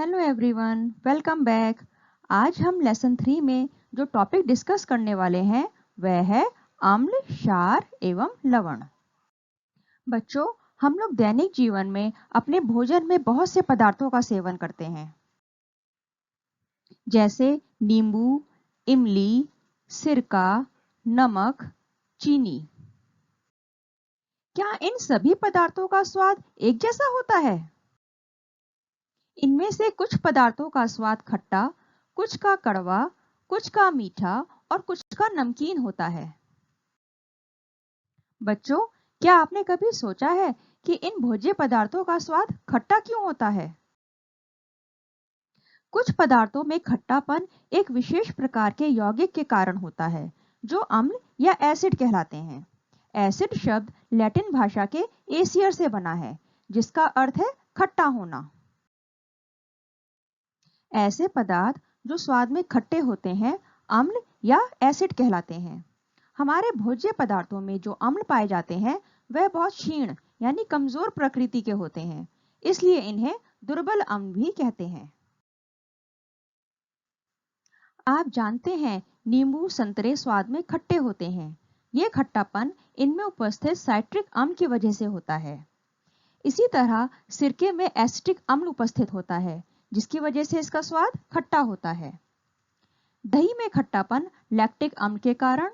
Hello everyone, welcome back. आज हम lesson 3 में जो टॉपिक डिस्कस करने वाले हैं वह है अम्ल, क्षार एवं लवण। बच्चों, हम लोग दैनिक जीवन में अपने भोजन में बहुत से पदार्थों का सेवन करते हैं, जैसे नींबू, इमली, सिरका, नमक, चीनी। क्या इन सभी पदार्थों का स्वाद एक जैसा होता है? इनमें से कुछ पदार्थों का स्वाद खट्टा, कुछ का कड़वा, कुछ का मीठा और कुछ का नमकीन होता है। बच्चों, क्या आपने कभी सोचा है कि इन भोज्य पदार्थों का स्वाद खट्टा क्यों होता है? कुछ पदार्थों में खट्टापन एक विशेष प्रकार के यौगिक के कारण होता है, जो अम्ल या एसिड कहलाते हैं। एसिड शब्द लैटिन भाषा के एसियर से बना है, जिसका अर्थ है खट्टा होना। ऐसे पदार्थ जो स्वाद में खट्टे होते हैं अम्ल या एसिड कहलाते हैं। हमारे भोज्य पदार्थों में जो अम्ल पाए जाते हैं वह बहुत क्षीण यानी कमजोर प्रकृति के होते हैं, इसलिए इन्हें दुर्बल अम्ल भी कहते हैं। आप जानते हैं, नींबू, संतरे स्वाद में खट्टे होते हैं। ये खट्टापन इनमें उपस्थित साइट्रिक अम्ल की वजह से होता है। इसी तरह सिरके में एसिटिक अम्ल उपस्थित होता है, जिसकी वजह से इसका स्वाद खट्टा होता है। दही में खट्टापन लैक्टिक अम्ल के कारण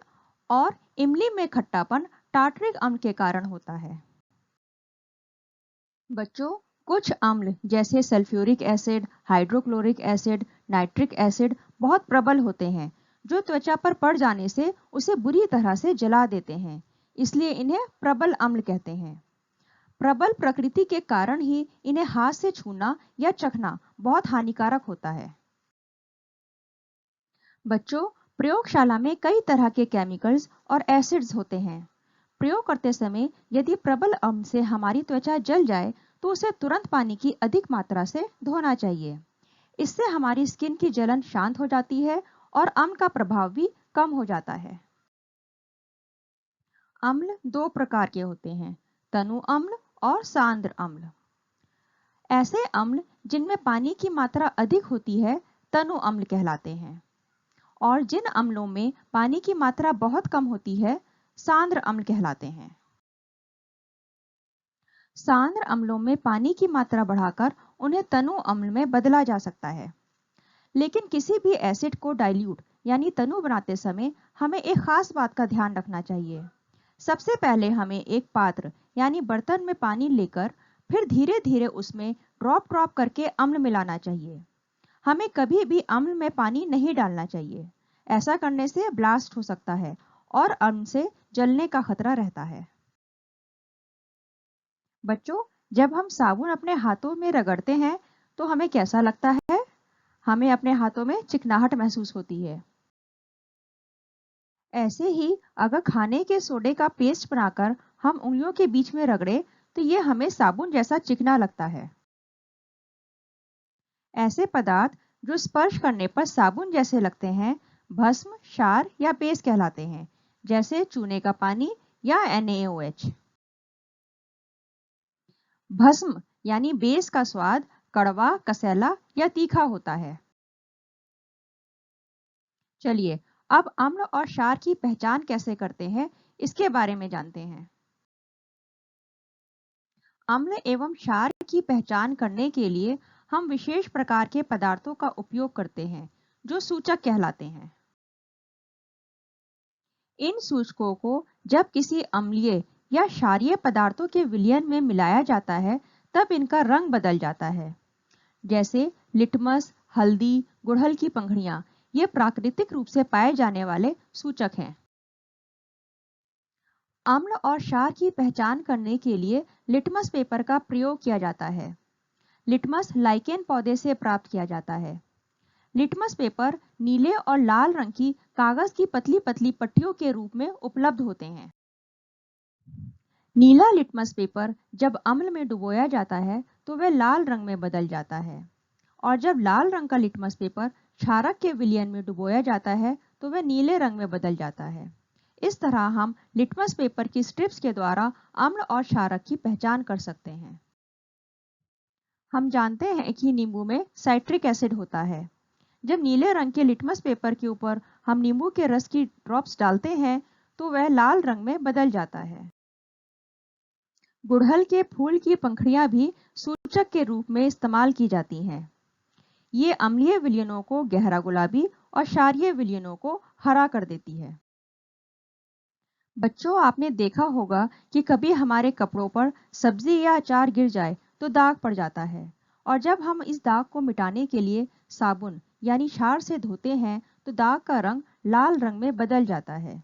और इमली में खट्टापन टार्टरिक अम्ल के कारण होता है। बच्चों, कुछ अम्ल जैसे sulphuric acid, hydrochloric acid, nitric acid बहुत प्रबल होते हैं, जो त्वचा पर पड़ जाने से उसे बुरी तरह से जला देते हैं, इसलिए इन्हें प्रबल अम्ल कहते हैं। प्रबल प्रकृति के कारण ही इन्हें हाथ से छूना या चखना बहुत हानिकारक होता है। बच्चों, प्रयोगशाला में कई तरह के केमिकल्स और एसिड्स होते हैं। प्रयोग करते समय यदि प्रबल अम्ल से हमारी त्वचा जल जाए तो उसे तुरंत पानी की अधिक मात्रा से धोना चाहिए। इससे हमारी स्किन की जलन शांत हो जाती है और अम्ल का प्रभाव भी कम हो जाता है। अम्ल दो प्रकार के होते हैं, तनु अम्ल और सांद्र अम्ल। ऐसे अम्ल जिनमें पानी की मात्रा अधिक होती है तनु अम्ल कहलाते हैं, और जिन अम्लों में पानी की मात्रा बहुत कम होती है सांद्र अम्ल कहलाते हैं। सांद्र अम्लों में पानी की मात्रा बढ़ाकर उन्हें तनु अम्ल में बदला जा सकता है। लेकिन किसी भी एसिड को डाइल्यूट यानी तनु बनाते समय हमें एक खास बात का ध्यान रखना चाहिए। सबसे पहले हमें एक पात्र यानी बर्तन में पानी लेकर फिर धीरे धीरे उसमें ड्रॉप ड्रॉप करके अम्ल मिलाना चाहिए। हमें कभी भी अम्ल में पानी नहीं डालना चाहिए। ऐसा करने से ब्लास्ट हो सकता है और अम्ल से जलने का खतरा रहता है। बच्चों, जब हम साबुन अपने हाथों में रगड़ते हैं तो हमें कैसा लगता है? हमें अपने हाथों में चिकनाहट महसूस होती है। ऐसे ही अगर खाने के सोडे का पेस्ट बनाकर हम उंगलियों के बीच में रगड़े तो ये हमें साबुन जैसा चिकना लगता है। ऐसे पदार्थ जो स्पर्श करने पर साबुन जैसे लगते हैं भस्म, क्षार या बेस कहलाते हैं, जैसे चूने का पानी या NaOH। भस्म यानी बेस का स्वाद कड़वा, कसैला या तीखा होता है। चलिए अब अम्ल और क्षार की पहचान कैसे करते हैं इसके बारे में जानते हैं। अम्ल एवं क्षार की पहचान करने के लिए हम विशेष प्रकार के पदार्थों का उपयोग करते हैं, जो सूचक कहलाते हैं। इन सूचकों को जब किसी अम्लीय या क्षारीय पदार्थों के विलयन में मिलाया जाता है तब इनका रंग बदल जाता है। जैसे लिटमस, हल्दी, गुड़हल की पंखुड़ियां, ये प्राकृतिक रूप से पाए जाने वाले सूचक हैं। अम्ल और क्षार की पहचान करने के लिए लिटमस पेपर का प्रयोग किया जाता है। लिटमस लाइकेन पौधे से प्राप्त किया जाता है। लिटमस पेपर नीले और लाल रंग की कागज की पतली पतली पट्टियों के रूप में उपलब्ध होते हैं। नीला लिटमस पेपर जब अम्ल में डुबोया जाता है तो वह लाल रंग में बदल जाता है, और जब लाल रंग का लिटमस पेपर क्षारक के विलयन में डुबोया जाता है तो वह नीले रंग में बदल जाता है। इस तरह हम लिटमस पेपर की स्ट्रिप्स के द्वारा अम्ल और क्षारक की पहचान कर सकते हैं। हम जानते हैं कि नींबू में साइट्रिक एसिड होता है। जब नीले रंग के लिटमस पेपर के ऊपर हम नींबू के रस की ड्रॉप्स डालते हैं तो वह लाल रंग में बदल जाता है। गुड़हल के फूल की पंखुड़ियां भी सूचक के रूप में इस्तेमाल की जाती हैं। ये अम्लीय विलयनों को गहरा गुलाबी और क्षारीय विलयनों को हरा कर देती है। बच्चों, आपने देखा होगा कि कभी हमारे कपड़ों पर सब्जी या अचार गिर जाए तो दाग पड़ जाता है, और जब हम इस दाग को मिटाने के लिए साबुन यानी क्षार से धोते हैं तो दाग का रंग लाल रंग में बदल जाता है।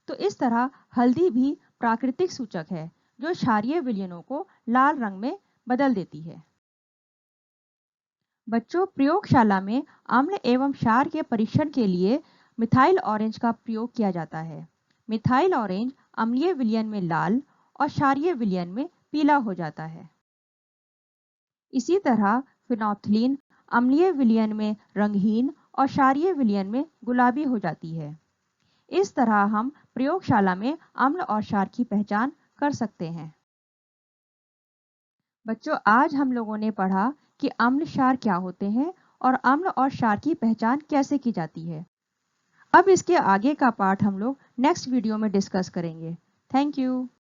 तो इस तरह हल्दी भी प्राकृतिक सूचक है जो क्षारीय विलयनों को लाल रंग में बदल देती है। बच्चों, प्रयोगशाला में अम्ल एवं क्षार के परीक्षण के लिए मिथाइल ऑरेंज का प्रयोग किया जाता है। मिथाइल ऑरेंज अम्लीय विलयन में लाल और क्षारीय विलयन में पीला हो जाता है। इसी तरह फिनोल्फ्थालीन अम्लीय विलयन में रंगहीन और क्षारीय विलयन में गुलाबी हो जाती है। इस तरह हम प्रयोगशाला में अम्ल और क्षार की पहचान कर सकते हैं। बच्चों, आज हम लोगों ने पढ़ा कि अम्ल क्षार क्या होते हैं और अम्ल और क्षार की पहचान कैसे की जाती है। अब इसके आगे का पार्ट हम लोग नेक्स्ट वीडियो में डिस्कस करेंगे। Thank you.